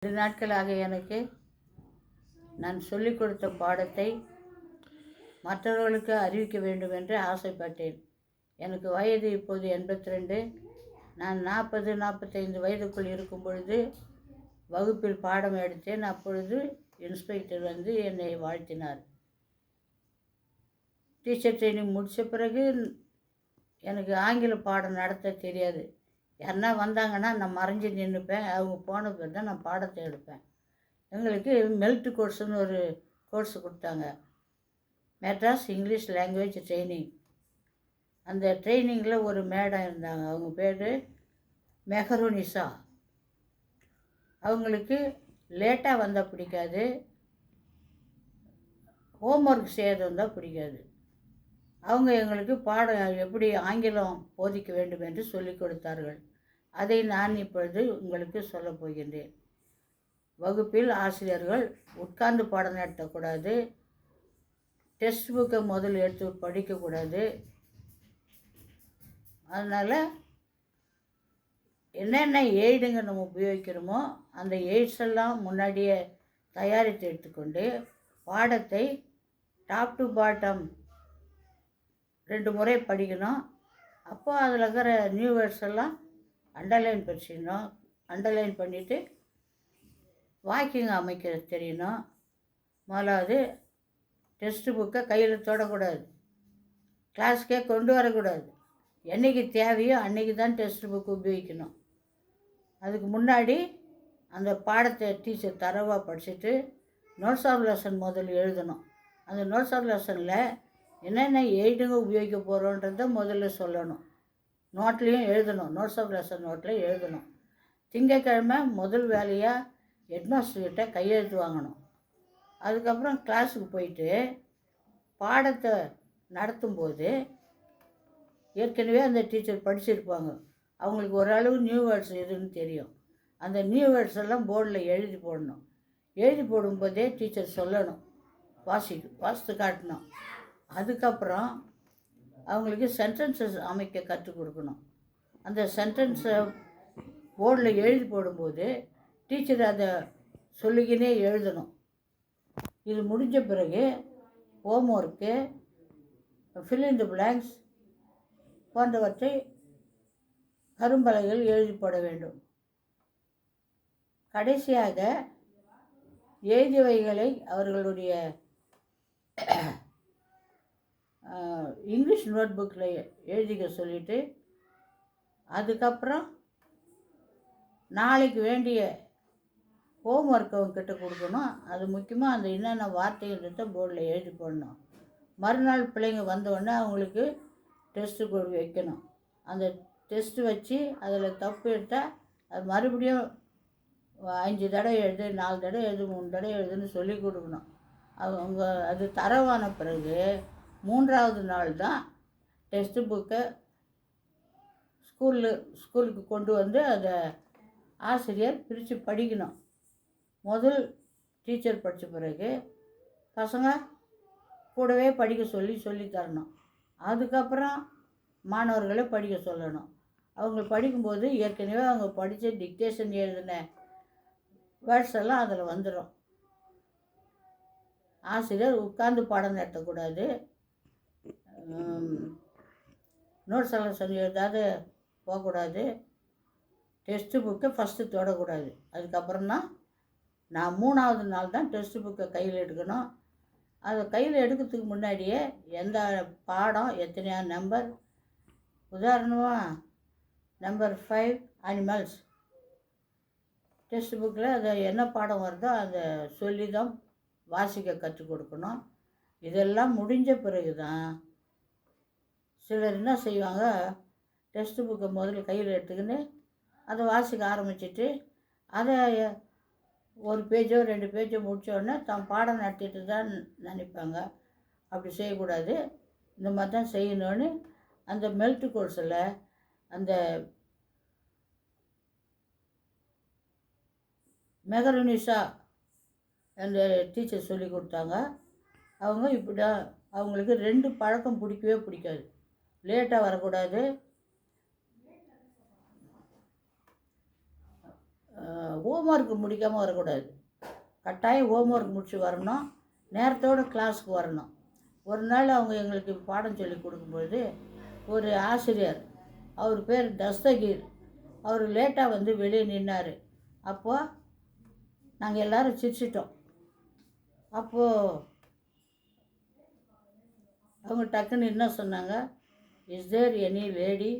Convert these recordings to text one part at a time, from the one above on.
2 நாட்களாக எனக்கு நான் சொல்லிக் கொடுத்த பாடத்தை மற்றவர்களுக்கு அறிவிக்க வேண்டும் என்று ஆசைப்பட்டேன். எனக்கு வயது இப்போது 82. நான் 40-45 வயதுக்குள் இருக்கும் பொழுது வகுப்பில் பாடம் எடுத்தேன். அப்பொழுது இன்ஸ்பெக்டர் வந்து என்னை வாழ்த்தினார். டீச்சர் ட்ரைனிங் முடித்த பிறகு எனக்கு ஆங்கில பாடம் நடத்த தெரியாது. யாருன்னா வந்தாங்கன்னா நான் மறைஞ்சி நின்றுப்பேன். அவங்க போன பிறகு தான் நான் பாடத்தை எடுப்பேன். எங்களுக்கு மெல்ட் கோர்ஸுன்னு ஒரு கோர்ஸ் கொடுத்தாங்க, மெட்ராஸ் இங்கிலீஷ் லாங்குவேஜ் ட்ரைனிங். அந்த ட்ரைனிங்கில் ஒரு மேடம் இருந்தாங்க, அவங்க பேர் மெஹருனிசா. அவங்களுக்கு லேட்டாக வந்தால் பிடிக்காது, ஹோம்ஒர்க் செய்கிறது வந்தால் பிடிக்காது. அவங்க எங்களுக்கு பாடம் எப்படி ஆங்கிலம் போதிக்க வேண்டும் என்று சொல்லிக் கொடுத்தார்கள். அதை நான் இப்பொழுது உங்களுக்கு சொல்லப் போகின்றேன். வகுப்பில் ஆசிரியர்கள் உட்கார்ந்து பாடம் நடத்தக்கூடாது, டெக்ஸ்ட் புக்கை முதல்ல எடுத்து படிக்கக்கூடாது. அதனால் என்னென்ன எய்டுங்க நம்ம உபயோகிக்கிறோமோ அந்த எய்ட்ஸ் எல்லாம் முன்னாடியே தயாரித்து எடுத்துக்கொண்டு பாடத்தை டாப் டு பாட்டம் 2 முறை படிக்கணும். அப்போ அதில் இருக்கிற நியூ வேர்ட்ஸ் எல்லாம் அண்டர்லைன் படிச்சிடணும். அண்டர்லைன் பண்ணிவிட்டு வாக்கிங் அமைக்க தெரியணும். முதலாவது டெக்ஸ்ட் புக்கை கையில் தொடக்கூடாது, கிளாஸ்க்கே கொண்டு வரக்கூடாது. என்றைக்கு தேவையோ அன்றைக்கி தான் டெக்ஸ்ட் புக் உபயோகிக்கணும். அதுக்கு முன்னாடி அந்த பாடத்தை டீச்சர் தரவாக படிச்சுட்டு நோட்ஸ் ஆஃப் லெசன் முதல்ல எழுதணும். அந்த நோட்ஸ் ஆஃப் லெசனில் என்னென்ன எய்டுங்க உபயோகிக்க போகிறோன்றதை முதல்ல சொல்லணும். நோட்லேயும் எழுதணும், நோட்ஸ் ஆஃப் லெசன் நோட்டில் எழுதணும். திங்கட்கிழமை முதல் வேலையாக ஹெட்மாஸ்டர்கிட்ட கையெழுத்து வாங்கணும். அதுக்கப்புறம் கிளாஸுக்கு போயிட்டு பாடத்தை நடத்தும்போது ஏற்கனவே அந்த டீச்சர் படிச்சிருப்பாங்க, அவங்களுக்கு ஓரளவு நியூ வேர்ட்ஸ் எதுன்னு தெரியும். அந்த நியூ வேர்ட்ஸ் எல்லாம் போர்டில் எழுதி போடணும். எழுதி போடும்போதே டீச்சர் சொல்லணும், வாசித்து காட்டணும். அதுக்கப்புறம் அவங்களுக்கு சென்டென்சஸ் அமைக்க கற்றுக் கொடுக்கணும். அந்த சென்டென்ஸை போர்டில் எழுதி போடும்போது டீச்சர் அதை சொல்லிக்கினே எழுதணும். இது முடிஞ்ச பிறகு homework, fill in the blanks போன்றவற்றை கரும்பலகையில் எழுதி போட வேண்டும். கடைசியாக எழுதியவைகளை அவர்களுடைய இங்கிலீஷ் நோட் புக்கில் எழுதிக்க சொல்லிவிட்டு அதுக்கப்புறம் நாளைக்கு வேண்டிய ஹோம்ஒர்க் அவங்கக்கிட்ட கொடுக்கணும். அது முக்கியமாக அந்த என்னென்ன வார்த்தைன்றதை போர்டில் எழுதி போடணும். மறுநாள் பிள்ளைங்க வந்தோடனே அவங்களுக்கு டெஸ்ட்டு வைக்கணும். அந்த டெஸ்ட்டு வச்சு அதில் தப்பு எடுத்தால் அது மறுபடியும் 5 தடவை எழுது, 4 தடவை எழுது, 3 தடவை எழுதுன்னு சொல்லி கொடுக்கணும். அவங்க அது தரவான பிறகு 3ஆவது நாள் தான் டெக்ஸ்ட்டு புக்கை ஸ்கூலுக்கு கொண்டு வந்து அதை ஆசிரியர் பிரித்து படிக்கணும். முதல் டீச்சர் படித்த பிறகு பசங்க கூடவே படிக்க சொல்லி தரணும். அதுக்கப்புறம் மாணவர்களை படிக்க சொல்லணும். அவங்க படிக்கும்போது ஏற்கனவே அவங்க படித்த டிக்டேஷன் எழுதின வேர்ட்ஸ் எல்லாம் அதில் வந்துடும். ஆசிரியர் உட்கார்ந்து பாடம் நடத்தக்கூடாது, நோட்ஸ் எல்லாம் எழுதாது போகக்கூடாது, டெக்ஸ்ட்டு புக்கை ஃபஸ்ட்டு தொடக்கூடாது. அதுக்கப்புறம் தான் நான் 3ஆவது நாள் தான் டெக்ஸ்ட்டு புக்கை கையில் எடுக்கணும். அதை கையில் எடுக்கிறதுக்கு முன்னாடியே எந்த பாடம் எத்தனையா நம்பர், உதாரணமாக நம்பர் 5 அனிமல்ஸ் டெக்ஸ்ட் புக்கில் அதை என்ன பாடம் வருதோ அதை சொல்லி தான் வாசிக்க கற்றுக் கொடுக்கணும். இதெல்லாம் முடிஞ்ச பிறகு தான் சிலர் என்ன செய்வாங்க, டெக்ஸ்ட் புக்கை முதல்ல கையில் எடுத்துக்கின்னு அதை வாசிக்க ஆரம்பிச்சிட்டு அதை 1 பேஜோ 2 பேஜோ முடித்தோடனே தான் பாடம் நடத்திட்டு தான் நினைப்பாங்க. அப்படி செய்யக்கூடாது, இந்த மாதிரி தான் செய்யணும்னு அந்த மெல்ட் கோர்ஸில் அந்த மெஹருனிசா அந்த டீச்சர் சொல்லி கொடுத்தாங்க. அவங்க இப்படி தான், அவங்களுக்கு 2 பழக்கம் பிடிக்கவே பிடிக்காது. லேட்டாக வரக்கூடாது, ஹோம்ஒர்க் முடிக்காமல் வரக்கூடாது. கட்டாயம் ஹோம்ஒர்க் முடிச்சு வரணும், நேரத்தோடு கிளாஸுக்கு வரணும். ஒரு நாள் அவங்க எங்களுக்கு பாடம் சொல்லி கொடுக்கும்போது ஒரு ஆசிரியர், அவர் பேர் தஸ்தகீர், அவர் லேட்டாக வந்து வெளியே நின்னார். அப்போது நாங்கள் எல்லோரும் சிரிச்சிட்டோம். அப்போது அவங்க டக்குன்னு என்ன சொன்னாங்க, is there any lady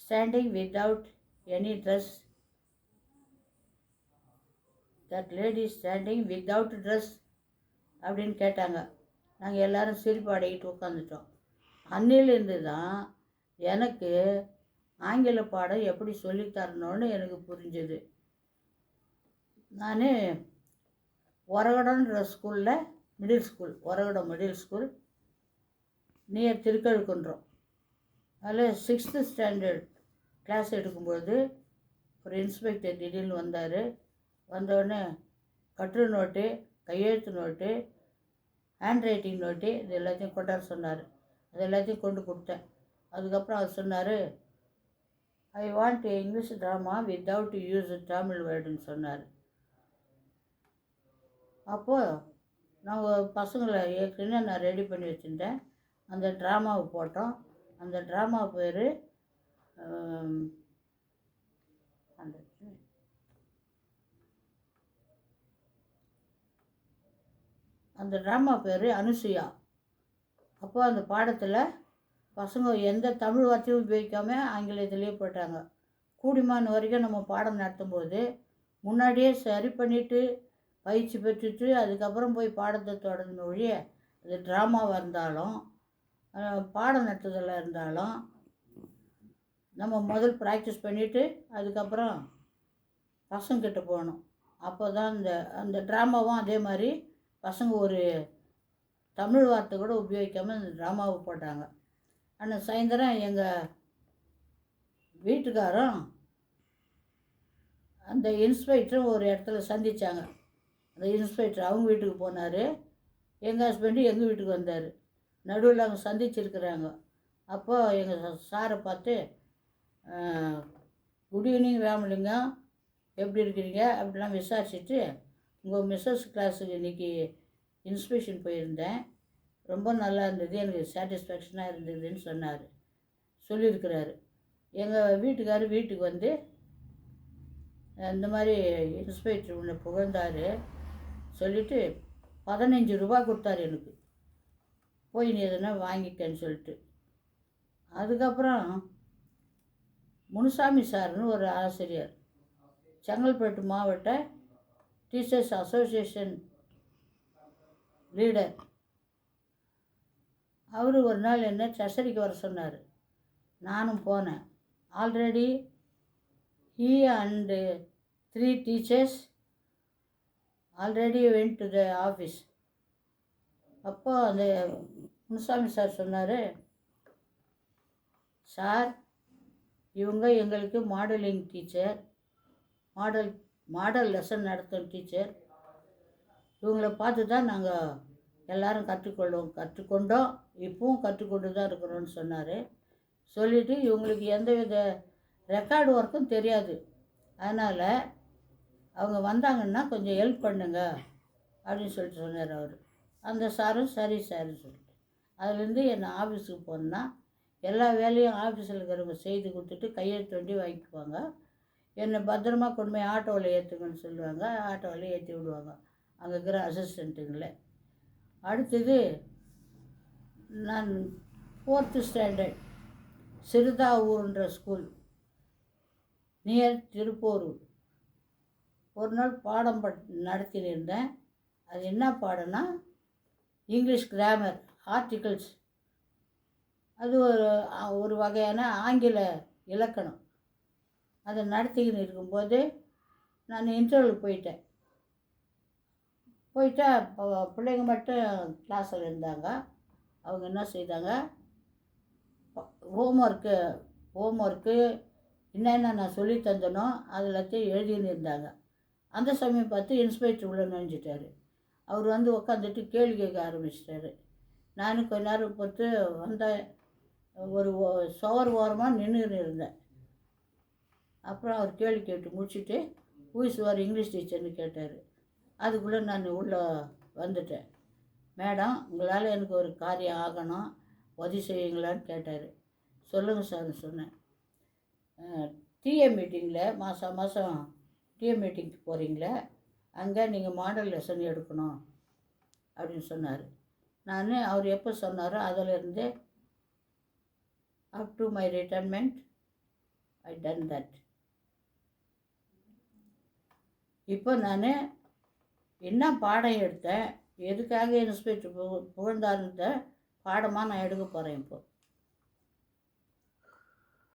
standing without any dress? That lady standing without dress அப்படின்னு கேட்டாங்க. நாங்கள் எல்லோரும் சிரிப்பு அடைக்கிட்டு உட்காந்துட்டோம். அன்னிலேருந்து தான் எனக்கு ஆங்கில பாடம் எப்படி சொல்லித்தரணும்னு எனக்கு புரிஞ்சுது. நான் ஒரகடன்ற ஸ்கூலில் Oragadam middle school near Thirukkazhukundram, அதில் 6th ஸ்டாண்டர்ட் கிளாஸ் எடுக்கும்போது ஒரு இன்ஸ்பெக்டர் திடீர்னு வந்தார். வந்தோடனே கட்டுரை நோட்டு, கையெழுத்து நோட்டு, ஹேண்ட் ரைட்டிங் நோட்டு இது எல்லாத்தையும் கொண்டாட சொன்னார். அது எல்லாத்தையும் கொண்டு கொடுத்தேன். அதுக்கப்புறம் அவர் சொன்னார், I want English drama without use Tamil வேர்டுன்னு சொன்னார். அப்போது நாங்கள் பசங்களை ஏற்கனவே நான் ரெடி பண்ணி வச்சுருந்தேன். அந்த ட்ராமாவை போட்டோம். அந்த ட்ராமா பேர் அந்த ட்ராமா பேர் அனுசுயா. அப்போ அந்த பாடத்தில் பசங்க எந்த தமிழ் வார்த்தையும் உபயோகிக்காமல் ஆங்கிலத்திலே போட்டாங்க. கூடிமான வரைக்கும் நம்ம பாடம் நடத்தும்போது முன்னாடியே சரி பண்ணிவிட்டு பயிற்சி பெற்றுட்டு அதுக்கப்புறம் போய் பாடத்தை தொடர்ந்து ஒழிய, அது ட்ராமாவாக இருந்தாலும் பாடம் நடத்துதலாக இருந்தாலும் நம்ம முதல் ப்ராக்டிஸ் பண்ணிவிட்டு அதுக்கப்புறம் பசங்கிட்ட போகணும். அப்போ தான் அந்த ட்ராமாவும் அதே மாதிரி பசங்க ஒரு தமிழ் வார்த்தை கூட உபயோகிக்காமல் அந்த ட்ராமாவை போட்டாங்க. ஆனால் சாயந்தரம் எங்கள் வீட்டுக்காரும் அந்த இன்ஸ்பெக்டரும் ஒரு இடத்துல சந்தித்தாங்க. அந்த இன்ஸ்பெக்டர் அவங்க வீட்டுக்கு போனார், எங்கள் ஹஸ்பண்டு எங்கள் வீட்டுக்கு வந்தார். நடுவில் அவங்க சந்திச்சிருக்கிறாங்க. அப்போது எங்கள் சாரை பார்த்து, குட் ஈவினிங் ராமலிங்கம், எப்படி இருக்கிறீங்க அப்படிலாம் விசாரிச்சுட்டு, உங்கள் மிஸ்ஸஸ் கிளாஸுக்கு இன்றைக்கி இன்ஸ்பெக்ஷன் போயிருந்தேன், ரொம்ப நல்லா இருந்தது, எனக்கு சாட்டிஸ்ஃபேக்ஷனாக இருந்ததுன்னு சொல்லியிருக்கிறாரு. எங்கள் வீட்டுக்கு வந்து இந்த மாதிரி இன்ஸ்பெக்டர் உன்னை புகழ்ந்தார் சொல்லிவிட்டு 15 ரூபா கொடுத்தாரு எனக்கு, போய் நீ எதுனா வாங்கிக்கன்னு சொல்லிட்டு. அதுக்கப்புறம் முனுசாமி சார்னு ஒரு ஆசிரியர், செங்கல்பட்டு மாவட்ட டீச்சர்ஸ் அசோசியேஷன் லீடர், அவர் ஒரு நாள் என்ன ட்ரெஷரிக்கு வர சொன்னார். நானும் போனேன். Already he and 3 teachers already went to the office. அப்போ அந்த முனுசாமி சார் சொன்னார், சார் இவங்க எங்களுக்கு மாடலிங் டீச்சர், மாடல் லெசன் நடத்தும் டீச்சர், இவங்கள பார்த்து தான் நாங்கள் எல்லோரும் கற்றுக்கொண்டோம், இப்பவும் கற்றுக்கொண்டு தான் இருக்கிறோன்னு சொன்னார். சொல்லிவிட்டு இவங்களுக்கு எந்தவித ரெக்கார்டு ஒர்க்கும் தெரியாது, அதனால் அவங்க வந்தாங்கன்னா கொஞ்சம் ஹெல்ப் பண்ணுங்க அப்படின்னு சொல்லிட்டு சொன்னார் அவர். அந்த சாரும் சரி சார்னு சொல்லிட்டு அதுலேருந்து என்னை ஆஃபீஸுக்கு போனேன்னா எல்லா வேலையும் ஆஃபீஸில் இருக்கிறவங்க செய்து கொடுத்துட்டு கையெழுத்து வண்டி வாங்கிக்குவாங்க. என்னை பத்திரமா கொண்டு போய் ஆட்டோவில் ஏற்றுங்கன்னு சொல்லுவாங்க. ஆட்டோவில் ஏற்றி விடுவாங்க அங்கே இருக்கிற அசிஸ்டண்ட்டுங்களே. அடுத்தது நான் 4th ஸ்டாண்டர்ட் சிறுதாவூர்ன்ற ஸ்கூல் நியர் திருப்போரூர் ஒரு நாள் பாடம் நடத்தினிருந்தேன். அது என்ன பாடம்னா இங்கிலீஷ் கிராமர், ஆர்டிகல்ஸ், அது ஒரு வகையான ஆங்கில இலக்கணம். அதை நடத்திக்கின்னு இருக்கும்போது நான் இன்டர்வலுக்கு போயிட்டேன். பிள்ளைங்க மட்டும் கிளாஸில் இருந்தாங்க. அவங்க என்ன செய்தாங்க, ஹோம்ஒர்க்கு என்னென்ன நான் சொல்லி தந்தனோ அது எல்லாத்தையும் எழுதின்னு இருந்தாங்க. அந்த சமயம் பார்த்து இன்ஸ்பெக்டர் உள்ளே நுழைஞ்சிட்டார். அவர் வந்து உட்காந்துட்டு கேள்வி கேட்க ஆரம்பிச்சிட்டாரு. நானும் கொஞ்ச நேரம் பொறுத்து வந்தேன், ஒரு சுவர் ஓரமாக நின்றுன்னு இருந்தேன். அப்புறம் அவர் கேள்வி கேட்டு முடிச்சுட்டு ஹூ இஸ் யுவர் இங்கிலீஷ் டீச்சர்னு கேட்டார். அதுக்குள்ளே நான் உள்ளே வந்துட்டேன். மேடம், உங்களால் எனக்கு ஒரு காரியம் ஆகணும், உதவி செய்வீங்களான்னு கேட்டார். சொல்லுங்கள் சார்னு சொன்னேன். டிஏ மீட்டிங்கில் மாதம் டிஏ மீட்டிங்க்கு போகிறீங்களே, அங்கே நீங்கள் மாடல் லெசன் எடுக்கணும் அப்படின்னு சொன்னார். நான் அவர் எப்போ சொன்னாரோ அதிலிருந்து up to my retirement I done that. இப்போ நான் என்ன பாடம் எடுத்தேன், எதுக்காக இன்ஸ்பெக்டர் புகழ்ந்தாருன்ற பாடமாக நான் எடுக்க போகிறேன். இப்போது